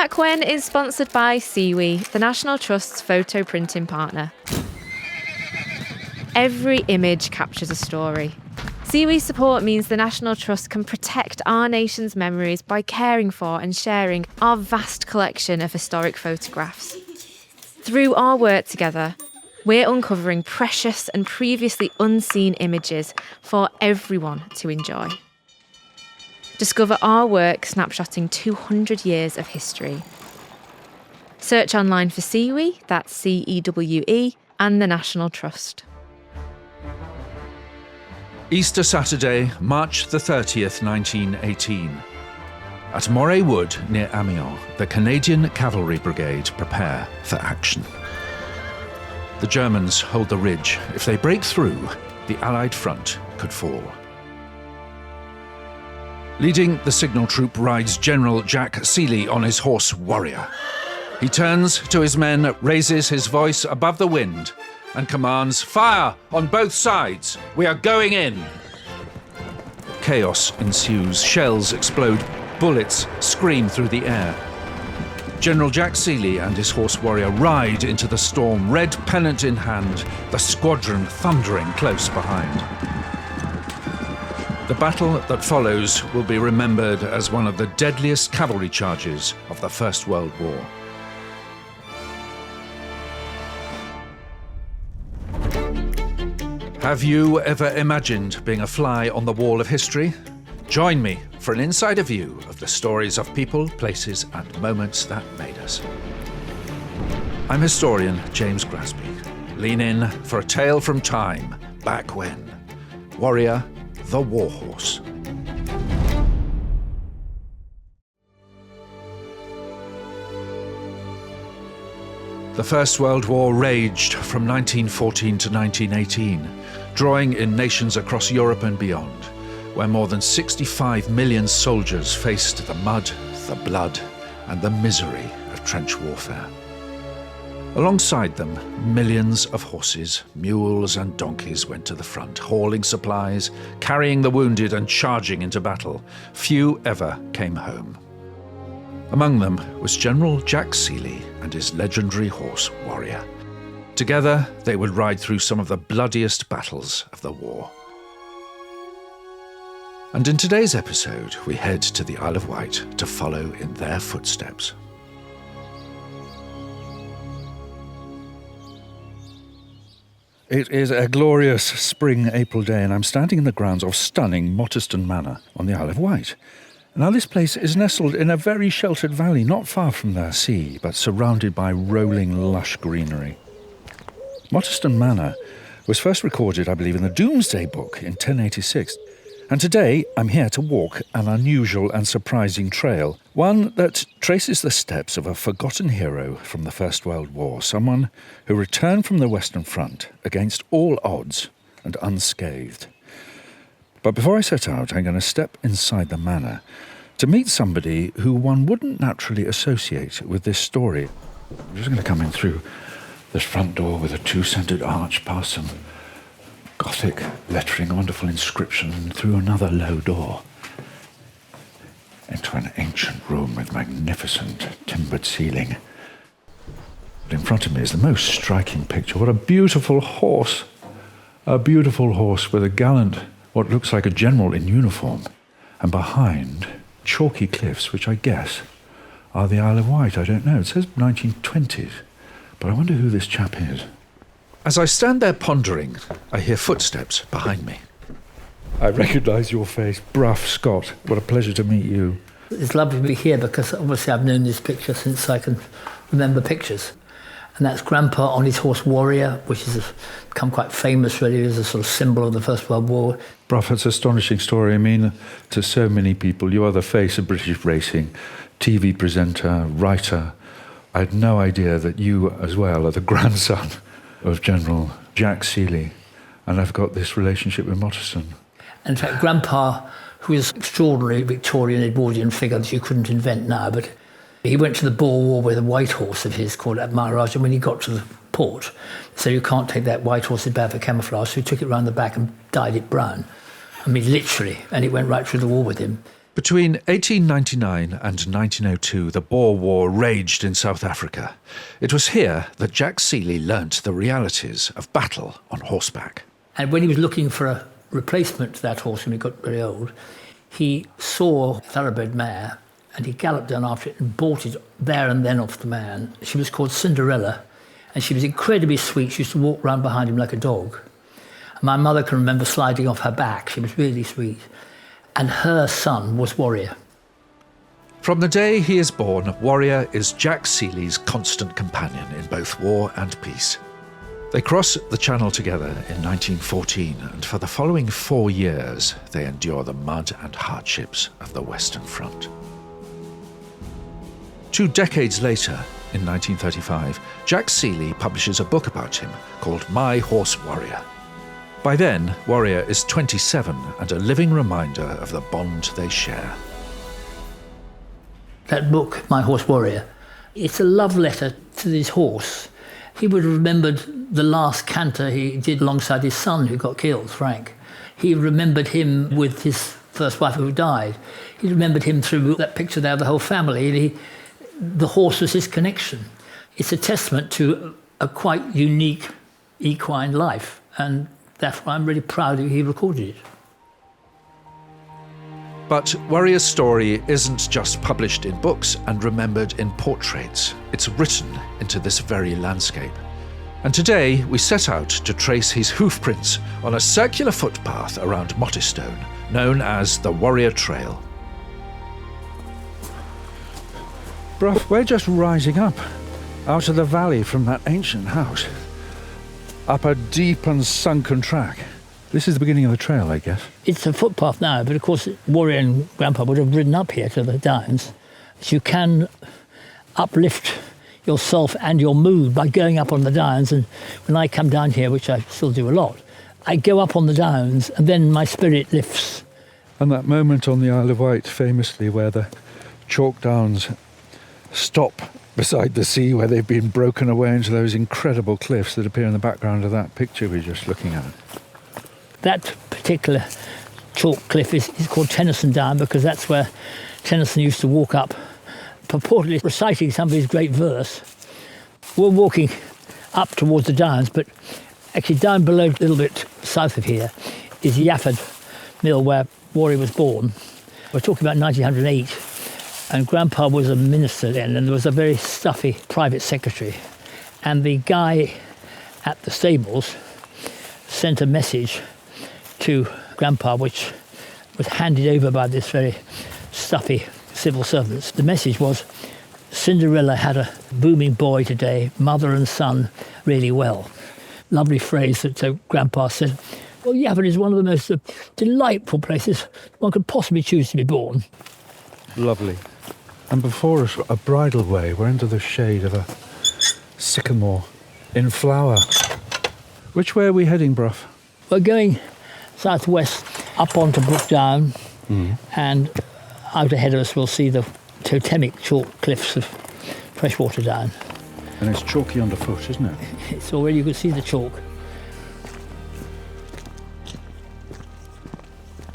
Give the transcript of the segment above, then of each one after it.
Back When is sponsored by Seawe, the National Trust's photo printing partner. Every image captures a story. Seawe's support means the National Trust can protect our nation's memories by caring for and sharing our vast collection of historic photographs. Through our work together, we're uncovering precious and previously unseen images for everyone to enjoy. Discover our work snapshotting 200 years of history. Search online for Seawe, that's CEWE, and the National Trust. Easter Saturday, March the 30th, 1918. At Moray Wood, near Amiens, the Canadian Cavalry Brigade prepare for action. The Germans hold the ridge. If they break through, the Allied front could fall. Leading the signal troop rides General Jack Seeley on his horse Warrior. He turns to his men, raises his voice above the wind, and commands, "Fire on both sides! We are going in!" Chaos ensues. Shells explode. Bullets scream through the air. General Jack Seeley and his horse Warrior ride into the storm, red pennant in hand, the squadron thundering close behind. The battle that follows will be remembered as one of the deadliest cavalry charges of the First World War. Have you ever imagined being a fly on the wall of history? Join me for an insider view of the stories of people, places, and moments that made us. I'm historian James Grasby. Lean in for a tale from time, back when. Warrior, the Warhorse. The First World War raged from 1914 to 1918, drawing in nations across Europe and beyond, where more than 65 million soldiers faced the mud, the blood, and the misery of trench warfare. Alongside them, millions of horses, mules, and donkeys went to the front, hauling supplies, carrying the wounded, and charging into battle. Few ever came home. Among them was General Jack Seeley and his legendary horse Warrior. Together, they would ride through some of the bloodiest battles of the war. And in today's episode, we head to the Isle of Wight to follow in their footsteps. It is a glorious spring April day, and I'm standing in the grounds of stunning Mottistone Manor on the Isle of Wight. Now, this place is nestled in a very sheltered valley, not far from the sea, but surrounded by rolling, lush greenery. Mottistone Manor was first recorded, I believe, in the Domesday Book in 1086. And today, I'm here to walk an unusual and surprising trail, one that traces the steps of a forgotten hero from the First World War, someone who returned from the Western Front against all odds and unscathed. But before I set out, I'm going to step inside the manor to meet somebody who one wouldn't naturally associate with this story. I'm just going to come in through this front door with a two-centred arch, past some Gothic lettering, a wonderful inscription, and through another low door into an ancient room with magnificent timbered ceiling. But in front of me is the most striking picture. What a beautiful horse! A beautiful horse with a gallant, what looks like a general in uniform, and behind, chalky cliffs, which I guess are the Isle of Wight. I don't know. It says 1920s, but I wonder who this chap is. As I stand there pondering, I hear footsteps behind me. I recognise your face, Brough Scott. What a pleasure to meet you. It's lovely to be here because obviously I've known this picture since I can remember pictures. And that's Grandpa on his horse Warrior, which has become quite famous really as a sort of symbol of the First World War. Brough, it's an astonishing story. I mean, to so many people, you are the face of British racing, TV presenter, writer. I had no idea that you as well are the grandson of General Jack Seeley, and I've got this relationship with Mottistone. In fact, Grandpa, who is an extraordinary Victorian Edwardian figure that you couldn't invent now, but he went to the Boer War with a white horse of his called Maharaja, and when he got to the port, so you can't take that white horse, it's bad for camouflage, so he took it round the back and dyed it brown. I mean, literally, and it went right through the war with him. Between 1899 and 1902, the Boer War raged in South Africa. It was here that Jack Seeley learnt the realities of battle on horseback. And when he was looking for a replacement to that horse when he got very old, he saw a thoroughbred mare and he galloped down after it and bought it there and then off the man. She was called Cinderella and she was incredibly sweet. She used to walk round behind him like a dog. My mother can remember sliding off her back. She was really sweet. And her son was Warrior. From the day he is born, Warrior is Jack Seeley's constant companion in both war and peace. They cross the Channel together in 1914, and for the following 4 years, they endure the mud and hardships of the Western Front. 2 decades later, in 1935, Jack Seeley publishes a book about him called My Horse Warrior. By then, Warrior is 27 and a living reminder of the bond they share. That book, My Horse Warrior, it's a love letter to this horse. He would have remembered the last canter he did alongside his son who got killed, Frank. He remembered him with his first wife who died. He remembered him through that picture there of the whole family. The horse was his connection. It's a testament to a quite unique equine life, and that's why I'm really proud that he recorded it. But Warrior's story isn't just published in books and remembered in portraits. It's written into this very landscape. And today we set out to trace his hoofprints on a circular footpath around Mottistone, known as the Warrior Trail. Brough, we're just rising up, out of the valley from that ancient house. Up a deep and sunken track. This is the beginning of the trail, I guess. It's a footpath now, but of course Warrior and Grandpa would have ridden up here to the downs. So you can uplift yourself and your mood by going up on the downs. And when I come down here, which I still do a lot, I go up on the downs and then my spirit lifts. And that moment on the Isle of Wight, famously, where the chalk downs stop beside the sea, where they've been broken away into those incredible cliffs that appear in the background of that picture we're just looking at. That particular chalk cliff is called Tennyson Down because that's where Tennyson used to walk up, purportedly reciting somebody's great verse. We're walking up towards the downs, but actually down below, a little bit south of here, is Yafford Mill, where Warrior was born. We're talking about 1908. And Grandpa was a minister then, and there was a very stuffy private secretary. And the guy at the stables sent a message to Grandpa, which was handed over by this very stuffy civil servants. The message was, Cinderella had a booming boy today, mother and son really well. Lovely phrase that Grandpa said. Well, Yafford is one of the most delightful places one could possibly choose to be born. Lovely. And before us, a bridle way. We're under the shade of a sycamore in flower. Which way are we heading, Brough? We're going southwest up onto Brook Down, and out ahead of us we'll see the totemic chalk cliffs of Freshwater Down. And it's chalky underfoot, isn't it? It's already, you can see the chalk.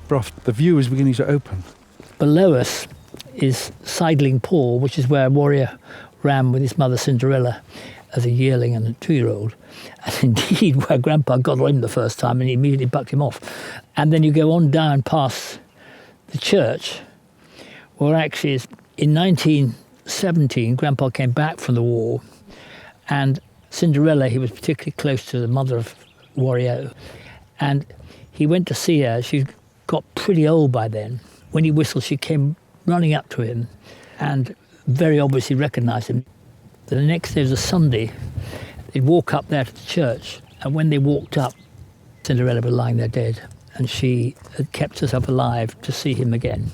Brough, the view is beginning to open. Below us is Sidling Pool, which is where Warrior ran with his mother Cinderella as a yearling and a 2-year-old. And indeed where Grandpa got on him the first time and he immediately bucked him off. And then you go on down past the church, where actually is in 1917 Grandpa came back from the war, and Cinderella, he was particularly close to the mother of Warrior, and he went to see her. She got pretty old by then. When he whistled, she came running up to him and very obviously recognised him. The next day was a Sunday. They'd walk up there to the church, and when they walked up, Cinderella was lying there dead, and she had kept herself alive to see him again.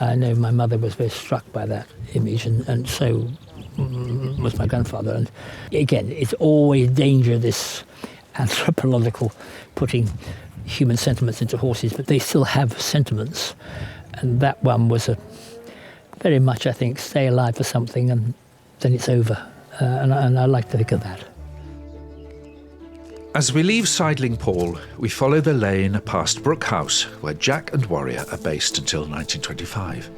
I know my mother was very struck by that image, and so was my grandfather. And again, it's always danger, this anthropological putting human sentiments into horses, but they still have sentiments. And that one was a very much, I think, stay alive for something and then it's over. And I like to think of that. As we leave Sidling Paul, we follow the lane past Brook House, where Jack and Warrior are based until 1925.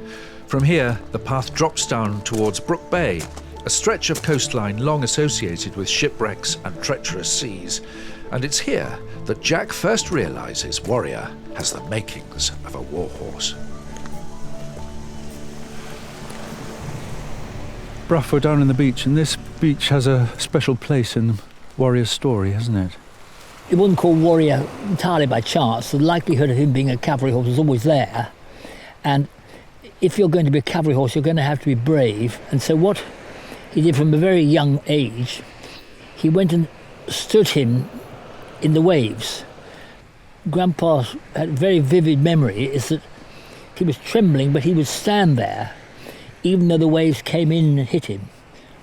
From here, the path drops down towards Brook Bay, a stretch of coastline long associated with shipwrecks and treacherous seas. And it's here that Jack first realises Warrior has the makings of a warhorse. Brough, we're down on the beach, and this beach has a special place in Warrior's story, hasn't it? It wasn't called Warrior entirely by chance. The likelihood of him being a cavalry horse was always there. And if you're going to be a cavalry horse, you're going to have to be brave. And so what he did from a very young age, he went and stood him in the waves. Grandpa had a very vivid memory, is that he was trembling, but he would stand there, even though the waves came in and hit him.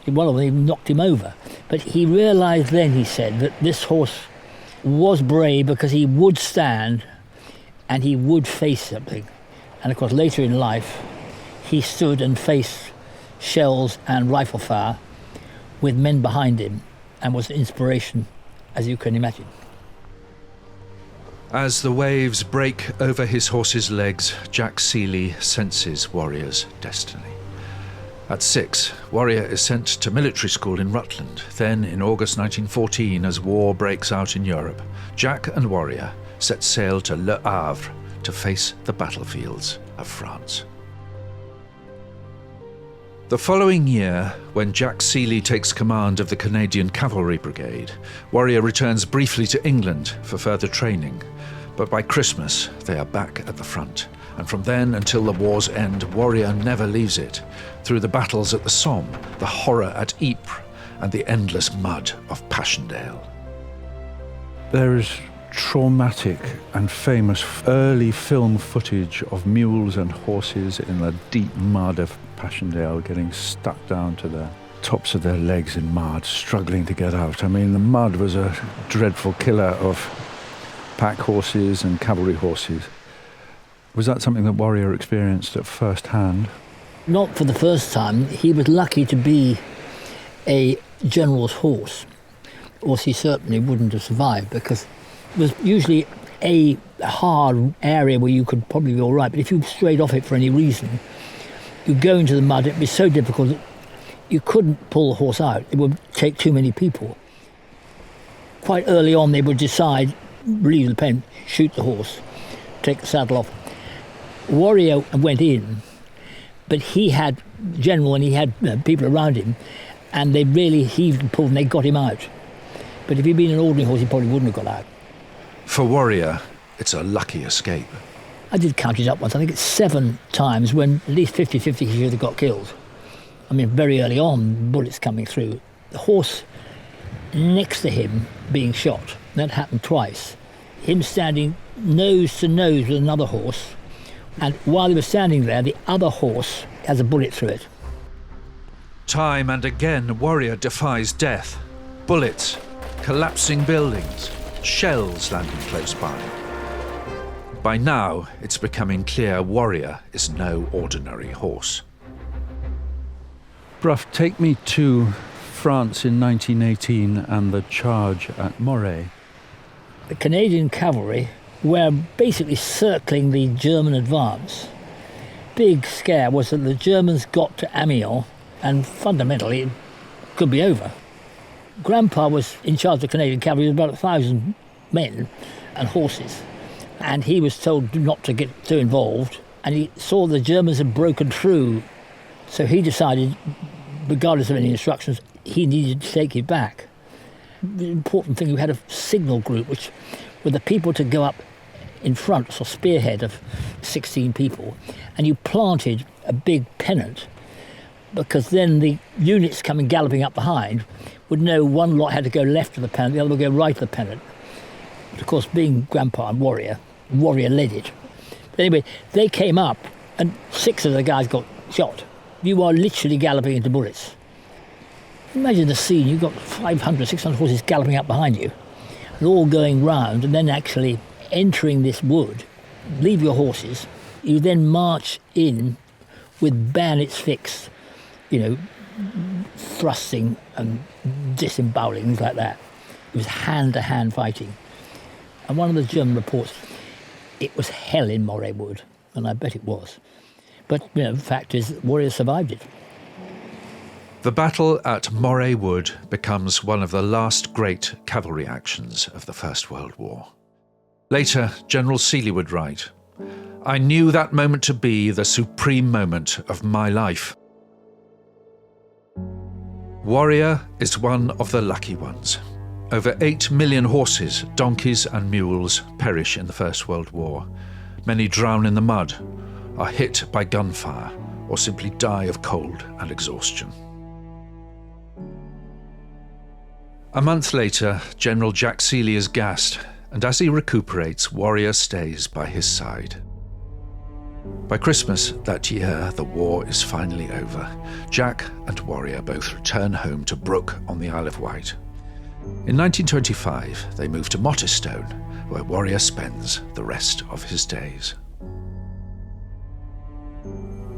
One of them even knocked him over. But he realised then, he said, that this horse was brave because he would stand and he would face something. And of course later in life he stood and faced shells and rifle fire with men behind him and was an inspiration, as you can imagine. As the waves break over his horse's legs, Jack Seeley senses Warrior's destiny. At 6, Warrior is sent to military school in Rutland. Then, in August 1914, as war breaks out in Europe, Jack and Warrior set sail to Le Havre to face the battlefields of France. The following year, when Jack Seeley takes command of the Canadian Cavalry Brigade, Warrior returns briefly to England for further training. But by Christmas, they are back at the front. And from then until the war's end, Warrior never leaves it. Through the battles at the Somme, the horror at Ypres, and the endless mud of Passchendaele. There is traumatic and famous early film footage of mules and horses in the deep mud of Passchendaele getting stuck down to the tops of their legs in mud, struggling to get out. I mean, the mud was a dreadful killer of pack horses and cavalry horses. Was that something that Warrior experienced at first hand? Not for the first time. He was lucky to be a general's horse, or he certainly wouldn't have survived, because it was usually a hard area where you could probably be all right, but if you strayed off it for any reason, you'd go into the mud. It'd be so difficult that you couldn't pull the horse out. It would take too many people. Quite early on, they would decide, relieve the pain, shoot the horse, take the saddle off. Warrior went in, but he had general and he had people around him, and they really heaved and pulled and they got him out. But if he'd been an ordinary horse, he probably wouldn't have got out. For Warrior, it's a lucky escape. I did count it up once. I think it's 7 times when at least 50-50 he should have got killed. I mean, very early on, bullets coming through. The horse next to him being shot. That happened twice. Him standing nose to nose with another horse, and while he was standing there, the other horse has a bullet through it. Time and again, Warrior defies death. Bullets, collapsing buildings, shells landing close by. By now, it's becoming clear Warrior is no ordinary horse. Brough, take me to France in 1918 and the charge at Moray. The Canadian cavalry were basically circling the German advance. Big scare was that the Germans got to Amiens and fundamentally it could be over. Grandpa was in charge of the Canadian cavalry with about 1,000 men and horses, and he was told not to get too involved, and he saw the Germans had broken through, so he decided, regardless of any instructions, he needed to take it back. The important thing, we had a signal group which were the people to go up in front, so spearhead of 16 people, and you planted a big pennant, because then the units coming galloping up behind would know one lot had to go left of the pennant, the other would go right of the pennant. But of course, being Grandpa and Warrior led it. But anyway, they came up and 6 of the guys got shot. You are literally galloping into bullets. Imagine the scene, you've got 500, 600 horses galloping up behind you, and all going round, and then actually entering this wood. Leave your horses, you then march in with bayonets fixed, thrusting and disemboweling, things like that. It was hand-to-hand fighting. And one of the German reports, it was hell in Moray Wood, and I bet it was. But, the fact is, warriors survived it. The battle at Moray Wood becomes one of the last great cavalry actions of the First World War. Later, General Seeley would write, "I knew that moment to be the supreme moment of my life." Warrior is one of the lucky ones. Over 8 million horses, donkeys and mules perish in the First World War. Many drown in the mud, are hit by gunfire, or simply die of cold and exhaustion. A month later, General Jack Seeley is gassed, and as he recuperates, Warrior stays by his side. By Christmas that year, the war is finally over. Jack and Warrior both return home to Brough on the Isle of Wight. In 1925, they move to Mottistone, where Warrior spends the rest of his days.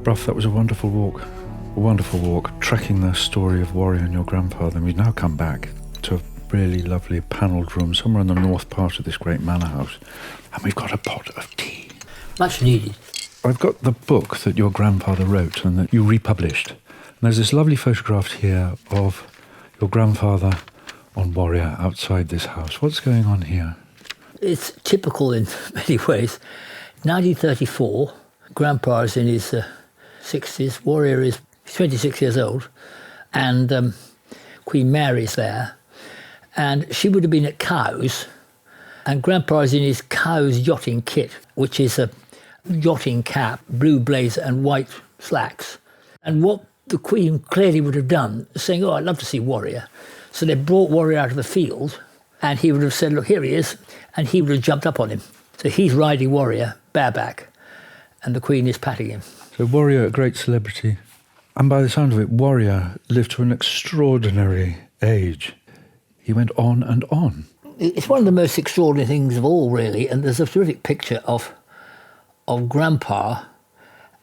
Brough, that was a wonderful walk, tracking the story of Warrior and your grandfather. And we now come back to a really lovely panelled room somewhere in the north part of this great manor house. And we've got a pot of tea. Much needed. I've got the book that your grandfather wrote and that you republished. And there's this lovely photograph here of your grandfather on Warrior outside this house. What's going on here? It's typical in many ways. 1934, Grandpa is in his 60s, Warrior is 26 years old, and Queen Mary's there. And she would have been at Cowes, and Grandpa is in his Cowes yachting kit, which is a yachting cap, blue blazer and white slacks. And what the Queen clearly would have done is saying, "Oh, I'd love to see Warrior." So they brought Warrior out of the field, and he would have said, "Look, here he is," and he would have jumped up on him. So he's riding Warrior bareback, and the Queen is patting him. So Warrior, a great celebrity. And by the sound of it, Warrior lived to an extraordinary age. He went on and on. It's one of the most extraordinary things of all, really, and there's a terrific picture of Grandpa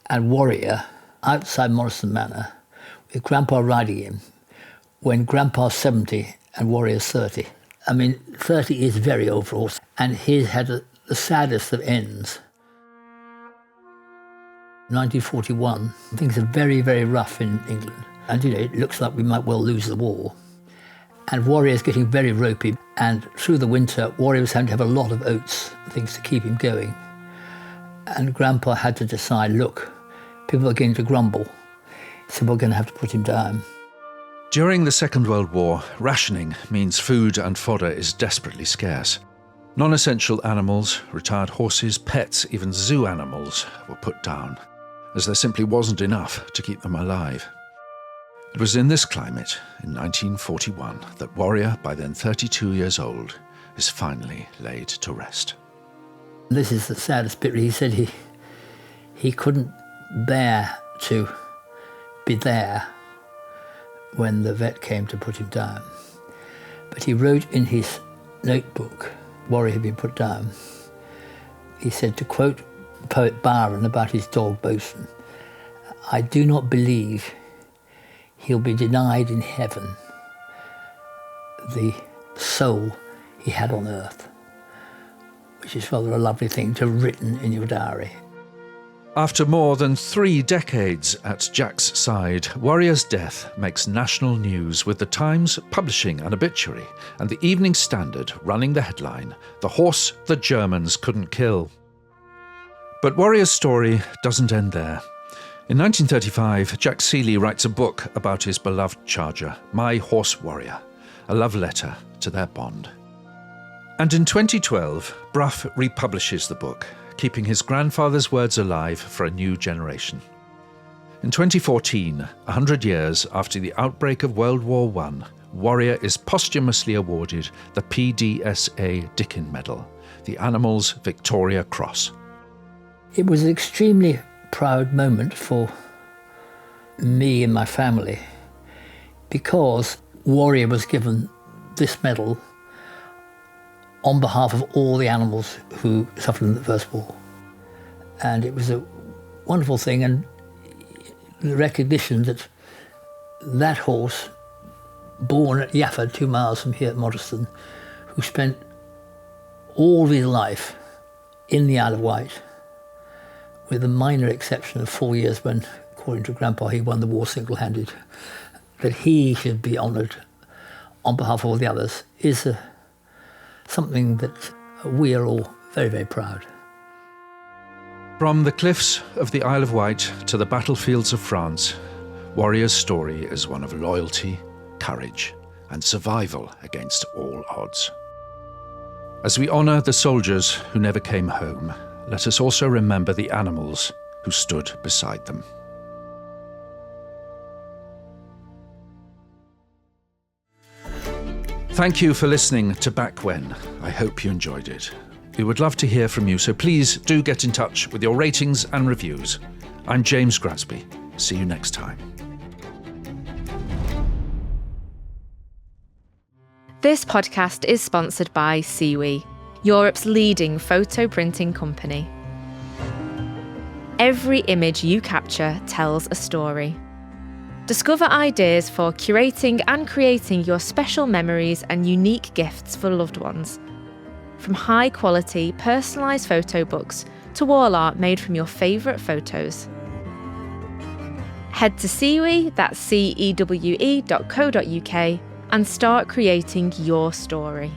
and Warrior outside Mottistone Manor, with Grandpa riding him, when Grandpa's 70 and Warrior's 30. I mean, 30 is very old for a horse, and he's had the saddest of ends. 1941, things are very, very rough in England. And, it looks like we might well lose the war. And Warrior's getting very ropey. And through the winter, Warrior was having to have a lot of oats, things to keep him going. And Grandpa had to decide, look, people are going to grumble, so we're going to have to put him down. During the Second World War, rationing means food and fodder is desperately scarce. Non-essential animals, retired horses, pets, even zoo animals were put down, as there simply wasn't enough to keep them alive. It was in this climate, in 1941, that Warrior, by then 32 years old, is finally laid to rest. This is the saddest bit. He said he couldn't bear to be there when the vet came to put him down. But he wrote in his notebook, Warrior had been put down, he said, to quote the poet Byron about his dog Bosun, "I do not believe he'll be denied in heaven the soul he had on earth," which is rather a lovely thing to have written in your diary. After more than 3 decades at Jack's side, Warrior's death makes national news, with the Times publishing an obituary and the Evening Standard running the headline, "The Horse the Germans Couldn't Kill." But Warrior's story doesn't end there. In 1935, Jack Seeley writes a book about his beloved charger, My Horse Warrior, a love letter to their bond. And in 2012, Brough republishes the book, keeping his grandfather's words alive for a new generation. In 2014, 100 years after the outbreak of World War I, Warrior is posthumously awarded the PDSA Dickin Medal, the animal's Victoria Cross. It was an extremely proud moment for me and my family, because Warrior was given this medal on behalf of all the animals who suffered in the First War. And it was a wonderful thing, and the recognition that that horse, born at Ypres, 2 miles from here at Mottistone, who spent all of his life in the Isle of Wight, with the minor exception of 4 years when, according to Grandpa, he won the war single-handed, that he should be honoured on behalf of all the others is something that we are all very, very proud. From the cliffs of the Isle of Wight to the battlefields of France, Warrior's story is one of loyalty, courage, and survival against all odds. As we honour the soldiers who never came home, let us also remember the animals who stood beside them. Thank you for listening to Back When. I hope you enjoyed it. We would love to hear from you, so please do get in touch with your ratings and reviews. I'm James Grasby. See you next time. This podcast is sponsored by Seawe, Europe's leading photo printing company. Every image you capture tells a story. Discover ideas for curating and creating your special memories and unique gifts for loved ones. From high-quality, personalised photo books to wall art made from your favourite photos. Head to Seawe, that's cewe.co.uk, and start creating your story.